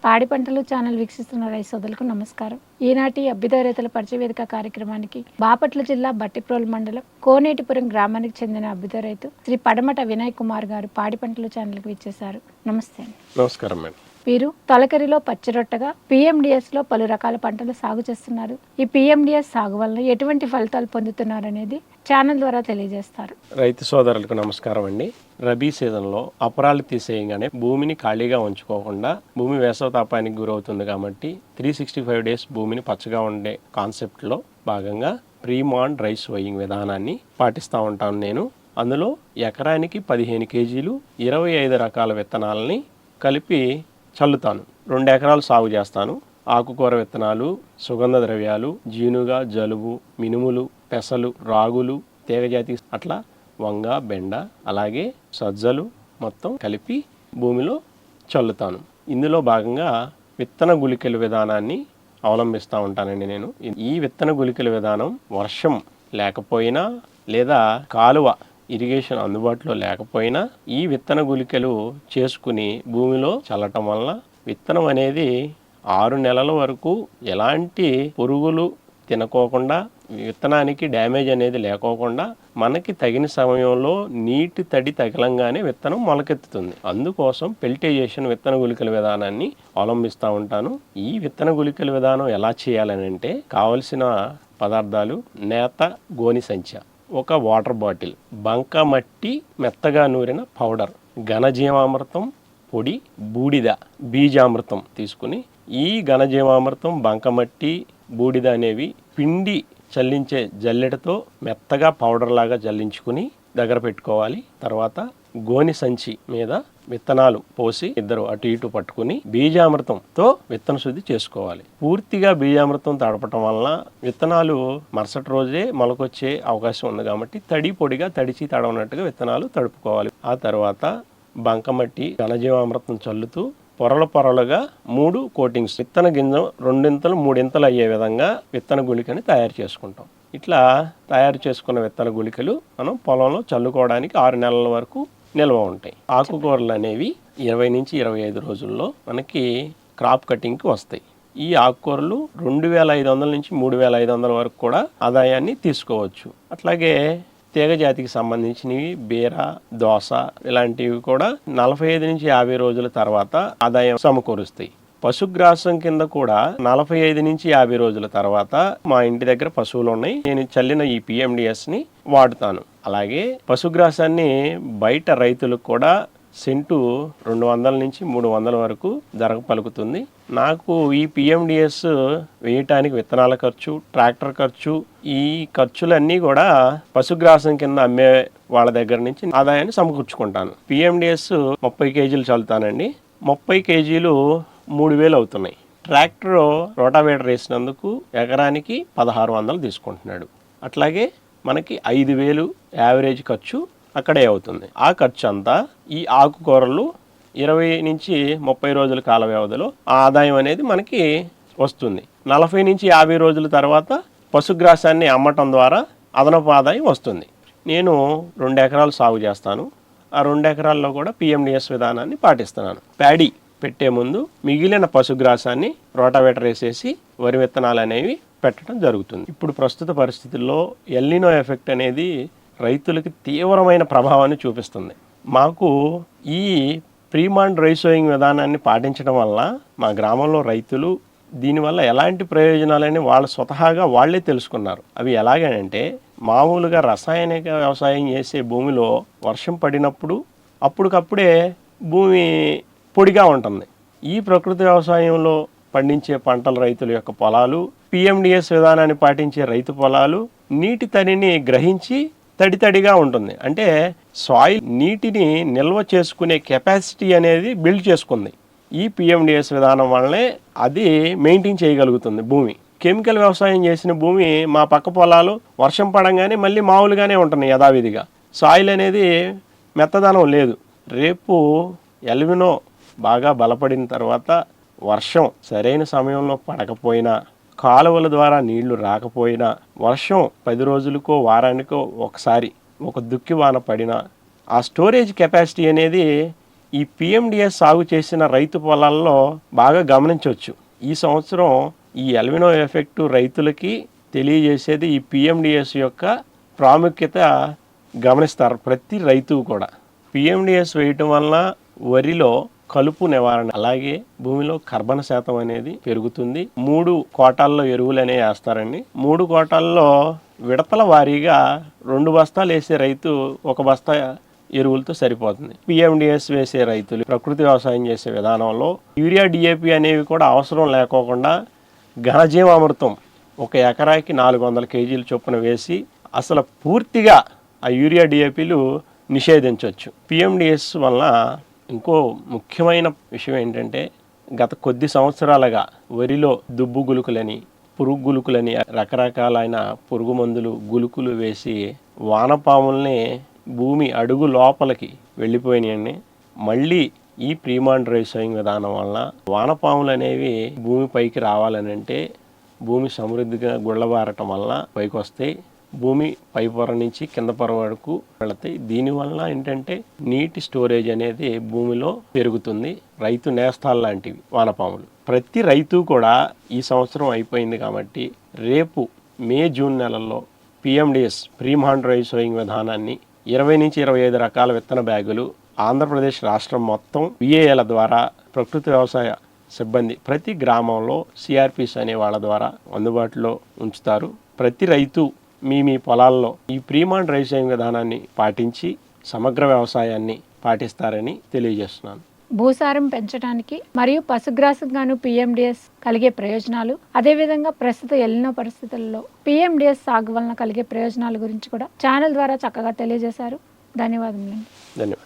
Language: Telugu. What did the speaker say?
పాడి పంటలు ఛానల్ వీక్షిస్తున్న రైతు సోదరులకు నమస్కారం. ఈనాటి అభ్యుదయ రైతుల పరిచయ వేదిక కార్యక్రమానికి బాపట్ల జిల్లా బట్టిప్రోలు మండలం కోనేటిపురం గ్రామానికి చెందిన అభ్యుదయ రైతు శ్రీ పడమట వినయ్ కుమార్ గారు పాడి పంటలు ఛానల్కి విచ్చేశారు. నమస్తే. నమస్కారం మేడం. వీరు తొలకరిలో పచ్చిరొట్టగా PMDS లో పలు రకాల పంటలు సాగు చేస్తున్నారు. ఈ PMDS సాగు వలన ఎటువంటి ఫలితాలు పొందుతున్నారు అనేది ఛానల్ ద్వారా తెలియజేస్తారు. రైతు సోదరులకు నమస్కారం అండి. రబీ సీజన్లో అపరాలు తీసేయగానే భూమిని ఖాళీగా ఉంచుకోకుండా భూమి వేసవతాపానికి గురవుతుంది కాబట్టి 365 డేస్ భూమిని పచ్చగా ఉండే కాన్సెప్ట్లో భాగంగా ప్రీమాన్ డ్రై సోయింగ్ విధానాన్ని పాటిస్తూ ఉంటాను నేను. అందులో ఎకరానికి 15 కేజీలు 25 రకాల విత్తనాలని కలిపి చల్లుతాను. 2 ఎకరాలు సాగు చేస్తాను. ఆకుకూర విత్తనాలు, సుగంధ ద్రవ్యాలు, జీనుగా, జలుబు, మినుములు, పెసలు, రాగులు, తీగజాతి, అట్లా వంగ, బెండ, అలాగే సజ్జలు మొత్తం కలిపి భూమిలో చల్లుతాను. ఇందులో భాగంగా విత్తన గుళికల విధానాన్ని అవలంబిస్తూ ఉంటానండి నేను. ఈ విత్తన గుళికల విధానం వర్షం లేకపోయినా లేదా కాలువ ఇరిగేషన్ అందుబాటులో లేకపోయినా ఈ విత్తన గుళికలు చేసుకుని భూమిలో చల్లటం వలన విత్తనం అనేది 6 నెలల వరకు ఎలాంటి పురుగులు తినకోకుండా విత్తనానికి డ్యామేజ్ అనేది లేకోకుండా మనకి తగిన సమయంలో నీటి తడి తగిలంగానే విత్తనం మొలకెత్తుతుంది. అందుకోసం పెల్టైజేషన్ విత్తన గుళికల విధానాన్ని అవలంబిస్తూ ఉంటాను. ఈ విత్తన గుళికల విధానం ఎలా చేయాలని అంటే కావలసిన పదార్థాలు: నేత గోని సంచ, ఒక వాటర్ బాటిల్, బంకమట్టి మెత్తగా నూరిన పౌడర్, ఘనజీవామృతం పొడి, బూడిద, బీజామృతం తీసుకుని ఈ ఘనజీవామృతం, బంకమట్టి, బూడిద అనేవి పిండి చల్లించే జల్లెడతో మెత్తగా పౌడర్ లాగా జల్లించుకుని దగ్గర పెట్టుకోవాలి. తర్వాత గోని సంచి మీద విత్తనాలు పోసి ఇద్దరు అటు ఇటు పట్టుకుని బీజామృతంతో విత్తన శుద్ధి చేసుకోవాలి. పూర్తిగా బీజామృతం తడపటం వలన విత్తనాలు మరుసటి రోజే మొలకొచ్చే అవకాశం ఉంది కాబట్టి తడి పొడిగా తడిచి తడవనట్టుగా విత్తనాలు తడుపుకోవాలి. ఆ తర్వాత బంకమట్టి, ఘనజీవామృతం చల్లుతూ పొరలుగా 3 కోటింగ్స్, విత్తన గింజ 2 ఇంతలు 3 ఇంతలు అయ్యే విధంగా విత్తన గుళికని తయారు చేసుకుంటాం. ఇట్లా తయారు చేసుకున్న విత్తన గుళికలు మనం పొలంలో చల్లుకోవడానికి 6 నెలల వరకు నిల్వ ఉంటాయి. ఆకుకూరలు అనేవి 20 నుంచి 25 రోజుల్లో మనకి క్రాప్ కటింగ్కి వస్తాయి. ఈ ఆకుకూరలు 2500 నుంచి 3500 వరకు కూడా ఆదాయాన్ని తీసుకోవచ్చు. అట్లాగే తీగ జాతికి సంబంధించినవి బీర, దోస ఇలాంటివి కూడా 45 నుంచి 50 రోజుల తర్వాత ఆదాయం సమకూరుస్తాయి. పశుగ్రాసం కింద కూడా 45 నుంచి 50 రోజుల తర్వాత మా ఇంటి దగ్గర పశువులు ఉన్నాయి, నేను చల్లిన ఈ PMDSని వాడుతాను. అలాగే పశుగ్రాసాన్ని బయట రైతులకు కూడా సెంటు 200 నుంచి 300 వరకు ధర పలుకుతుంది. నాకు ఈ PMDS వేయటానికి విత్తనాల ఖర్చు, ట్రాక్టర్ ఖర్చు, ఈ ఖర్చులన్నీ కూడా పశుగ్రాసం కింద అమ్మే వాళ్ళ దగ్గర నుంచి ఆదాయాన్ని సమకూర్చుకుంటాను. PMDS 30 కేజీలు చల్లుతానండి. 30 కేజీలు 3000 అవుతున్నాయి. ట్రాక్టర్ రోటావేటర్ వేసినందుకు ఎకరానికి 1600 తీసుకుంటున్నాడు. అట్లాగే మనకి 5000 యావరేజ్ ఖర్చు అక్కడే అవుతుంది. ఆ ఖర్చు అంతా ఈ ఆకుకూరలు 20 నుంచి 30 రోజుల కాల వ్యవధిలో ఆదాయం అనేది మనకి వస్తుంది. 40 నుంచి 50 రోజుల తర్వాత పశుగ్రాసాన్ని అమ్మటం ద్వారా అదనపు ఆదాయం వస్తుంది. నేను 2 ఎకరాలు సాగు చేస్తాను. ఆ 2 ఎకరాల్లో కూడా PMDS విధానాన్ని పాటిస్తున్నాను. ప్యాడీ పెట్టే ముందు మిగిలిన పశుగ్రాసాన్ని రోటావేటర్ వేసేసి వరి విత్తనాలు అనేవి పెట్టడం జరుగుతుంది. ఇప్పుడు ప్రస్తుత పరిస్థితుల్లో ఎల్నినో ఎఫెక్ట్ అనేది రైతులకి తీవ్రమైన ప్రభావాన్ని చూపిస్తుంది. మాకు ఈ ప్రీమాన్ డ్రై సోయింగ్ విధానాన్ని పాటించడం వల్ల మా గ్రామంలో రైతులు దీనివల్ల ఎలాంటి ప్రయోజనాలని వాళ్ళు స్వతహాగా వాళ్ళే తెలుసుకున్నారు. అవి ఎలాగనంటే, మామూలుగా రసాయనిక వ్యవసాయం చేసే భూమిలో వర్షం పడినప్పుడు అప్పటికప్పుడే భూమి పొడిగా ఉంటుంది. ఈ ప్రకృతి వ్యవసాయంలో పండించే పంటల రైతుల యొక్క పొలాలు, PMDS విధానాన్ని పాటించే రైతు పొలాలు నీటి తడిని గ్రహించి తడిగా ఉంటుంది. అంటే సాయిల్ నీటిని నిల్వ చేసుకునే కెపాసిటీ అనేది బిల్డ్ చేసుకుంది. ఈ PMDS విధానం వల్లనే అది మెయింటైన్ చేయగలుగుతుంది భూమి. కెమికల్ వ్యవసాయం చేసిన భూమి మా పక్క పొలాలు వర్షం పడంగానే మళ్ళీ మామూలుగానే ఉంటుంది యథావిధిగా. సాయిల్ అనేది మెత్తదనం లేదు. రేపు ఎల్నినో బాగా బలపడిన తర్వాత వర్షం సరైన సమయంలో పడకపోయినా, కాలువల ద్వారా నీళ్లు రాకపోయినా, వర్షం 10 రోజులకో వారానికో ఒకసారి ఒక దుక్కి వాన పడినా ఆ స్టోరేజ్ కెపాసిటీ అనేది ఈ పిఎండిఎస్ సాగు చేసిన రైతు పొలాల్లో బాగా గమనించవచ్చు. ఈ సంవత్సరం ఈ ఎల్నినో ఎఫెక్ట్ రైతులకి తెలియజేసేది ఈ పిఎండిఎస్ యొక్క ప్రాముఖ్యత గమనిస్తారు ప్రతి రైతు కూడా. పిఎండిఎస్ వేయటం వలన వరిలో కలుపు నివారణ, అలాగే భూమిలో కర్బన శాతం అనేది పెరుగుతుంది. 3 కోటాల్లో ఎరువులు అనేవి వేస్తారండి. 3 కోటాల్లో విడతల వారీగా 2 బస్తాలు వేసే రైతు 1 బస్తా ఎరువులతో సరిపోతుంది. పిఎండిఎస్ వేసే రైతులు ప్రకృతి వ్యవసాయం చేసే విధానంలో యూరియా డిఏపి అనేవి కూడా అవసరం లేకోకుండా ఘనజీవామృతం 1 ఎకరాకి 400 కేజీల చొప్పున వేసి అసలు పూర్తిగా ఆ యూరియా డిఏపిలు నిషేధించవచ్చు. పిఎండిఎస్ వలన ఇంకో ముఖ్యమైన విషయం ఏంటంటే, గత కొద్ది సంవత్సరాలుగా వరిలో దుబ్బు గులుకులని, పురుగు గులుకులని రకరకాలైన పురుగు మందులు గులుకులు వేసి వానపాముల్ని భూమి అడుగు లోపలికి వెళ్ళిపోయినాయండి. మళ్ళీ ఈ ప్రీమాన్ డ్రై సోయింగ్ విధానం వలన వానపాములు అనేవి భూమి పైకి రావాలని అంటే భూమి సమృద్ధిగా గుళ్ళబారటం వలన పైకి వస్తాయి. భూమి పై పొర నుంచి కింద పొర వరకు వెళతాయి. దీనివల్ల ఏంటంటే నీటి స్టోరేజ్ అనేది భూమిలో పెరుగుతుంది. రైతు నేస్తాలు లాంటివి వానపాములు. ప్రతి రైతు కూడా ఈ సంవత్సరం అయిపోయింది కాబట్టి రేపు మే జూన్ నెలల్లో పిఎండిఎస్ ప్రీమాన్ డ్రై సోయింగ్ విధానాన్ని 20 నుంచి 25 రకాల విత్తన బ్యాగులు ఆంధ్రప్రదేశ్ రాష్ట్రం మొత్తం విఏఏల ద్వారా ప్రకృతి వ్యవసాయ సిబ్బంది ప్రతి గ్రామంలో సిఆర్పిస్ అనే వాళ్ళ ద్వారా అందుబాటులో ఉంచుతారు. ప్రతి రైతు మీ పొలాల్లో ఈ ప్రీమాన్ డ్రై సోయింగ్ విధానాన్ని పాటించి సమగ్ర వ్యవసాయాన్ని పాటిస్తారని తెలియజేస్తున్నాను. భూసారం పెంచడానికి మరియు పశుగ్రాసంగాను పిఎండిఎస్ కలిగే ప్రయోజనాలు, అదేవిధంగా ప్రస్తుత ఎల్నినో పరిస్థితుల్లో పిఎండిఎస్ సాగు వలన కలిగే ప్రయోజనాల గురించి కూడా ఛానల్ ద్వారా చక్కగా తెలియజేశారు. ధన్యవాదములండి. ధన్యవాదాలు.